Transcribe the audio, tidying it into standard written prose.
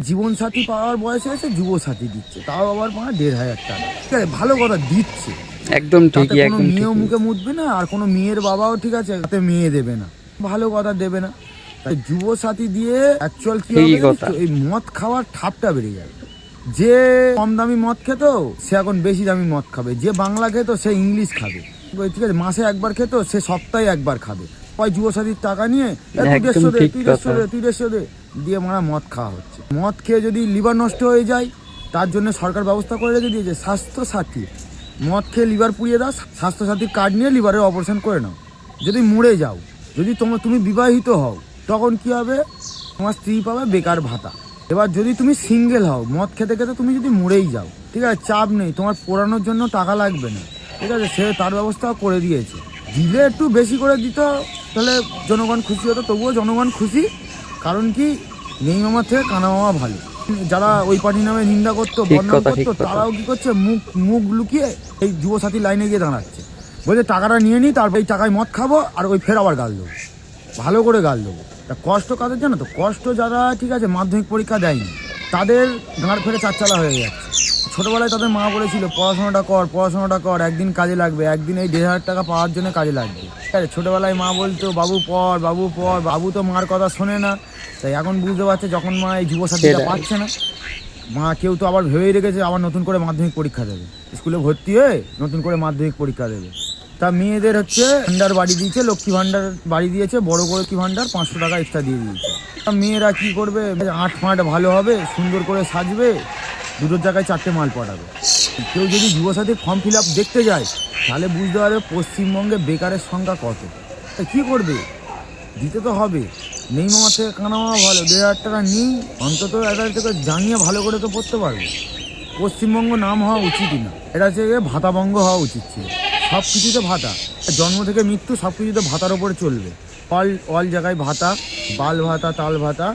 জীবনসাথী পাওয়ার বয়সে এসে যুবসাথী দিচ্ছে, তাও আবার ১,৫০০ টাকা। ঠিক আছে, ভালো কথা দিচ্ছে, একদম ঠিকই, কোনো একদম মেয়েও ঠিকই। মুখে মুতবে না, আর কোনো মেয়ের বাবাও ঠিক আছে তাতে মেয়ে দেবে না, ভালো কথা দেবে না। তাই যুবসাথী দিয়ে অ্যাকচুয়াল কি হবে ঠিকই জানিস কথা। তো, এই মদ খাওয়ার ঠাপটা বেড়ে যাবে। যে কম দামি মদ খেত সে এখন বেশি দামি মদ খাবে, যে বাংলা খেত সে ইংলিশ খাবে, ঠিক আছে, মাসে একবার খেত সে সপ্তাহে একবার খাবে। ওই যুবসাথীর টাকা নিয়ে তুই একদম 150 দে, ঠিক তুই কথা। 150 দে, তুই 150 দে দিয়ে মদ খাওয়া হচ্ছে। মদ খেয়ে যদি লিভার নষ্ট হয়ে যায়, তার জন্য সরকার ব্যবস্থা করে রেখে দিয়েছে স্বাস্থ্য সাথী। মদ খেয়ে লিভার পুড়িয়ে দাও, স্বাস্থ্য সাথীর কার্ড নিয়ে লিভারের অপারেশন করে নাও। যদি মরে যাও, যদি তুমি বিবাহিত হও, তখন কি হবে, তোমার স্ত্রী পাবে বেকার ভাতা। এবার যদি তুমি সিঙ্গেল হও, মদ খেতে খেতে তুমি যদি মরেই যাও, ঠিক আছে, চাপ নেই, তোমার পোড়ানোর জন্য টাকা লাগবে না, ঠিক আছে, সে তার ব্যবস্থাও করে দিয়েছে। দিলে একটু বেশি করে দিত, তাহলে জনগণ খুশি হতো। তবুও জনগণ খুশি, কারণ কি, নেই মামার থেকে কানা মামা ভালো। যারা ওই পার্টি নামে নিন্দা করতো, ঠিক বদনাম কথা, ঠিক করতো, কথা। তারাও কি করছে, মুখ মুখ লুকিয়ে এই যুবসাথী লাইনে গিয়ে দাঁড়াচ্ছে, বলছে টাকাটা নিয়ে নিই, তারপর এই টাকায় মদ খাবো, আর ওই ফের আবার গাল দেবো, ভালো করে গাল দেবো। তা কষ্ট কাদের জানো তো, কষ্ট যারা ঠিক আছে মাধ্যমিক পরীক্ষা দেয়নি, তাদের গাঁড় ফেরে চারচালা হয়ে যাচ্ছে। ছোটোবেলায় তাদের মা বলেছিল পড়াশোনাটা কর, একদিন কাজে লাগবে, একদিন এই 1,500 টাকা পাওয়ার জন্য কাজে লাগবে। ঠিক আছে, ছোটোবেলায় মা বলতো বাবু পড়, বাবু তো মার কথা শোনে না। তাই এখন বুঝতে পারছে, যখন মা এই যুবসাথীটা পাচ্ছে না, মা কেউ তো আবার ভেবেই রেখেছে আবার নতুন করে মাধ্যমিক পরীক্ষা দেবে, স্কুলে ভর্তি হয়ে নতুন করে মাধ্যমিক পরীক্ষা দেবে। তা মেয়েদের হচ্ছে ভান্ডার বাড়ি দিয়েছে, লক্ষ্মী ভান্ডার বাড়ি দিয়েছে, বড় করে লক্ষ্মী ভান্ডার 500 টাকা এক্সট্রা দিয়ে দিয়েছে। তা মেয়েরা কি করবে, আট ফাঁট ভালো হবে, সুন্দর করে সাজবে, দুটোর জায়গায় 4টে মাল পাঠাবে। কেউ যদি যুবসাথী ফর্ম ফিল আপ দেখতে যায়, তাহলে বুঝতে পারবে পশ্চিমবঙ্গে বেকারের সংখ্যা কত। তা কী করবে, দিতে তো হবে। নেই মামার থেকে কানা মামা ভালো, 1,500 টাকা নিই, অন্তত এটা থেকে জানিয়ে ভালো করে তো পড়তে পারবে। পশ্চিমবঙ্গ নাম হওয়া উচিতই না, এটা হচ্ছে ভাতাবঙ্গ হওয়া উচিত ছিল। সব কিছুতে ভাতা, জন্ম থেকে মৃত্যু সব কিছুতে ভাতার ওপরে চলবে। অল জায়গায় ভাতা, বাল ভাতা, তাল ভাতা,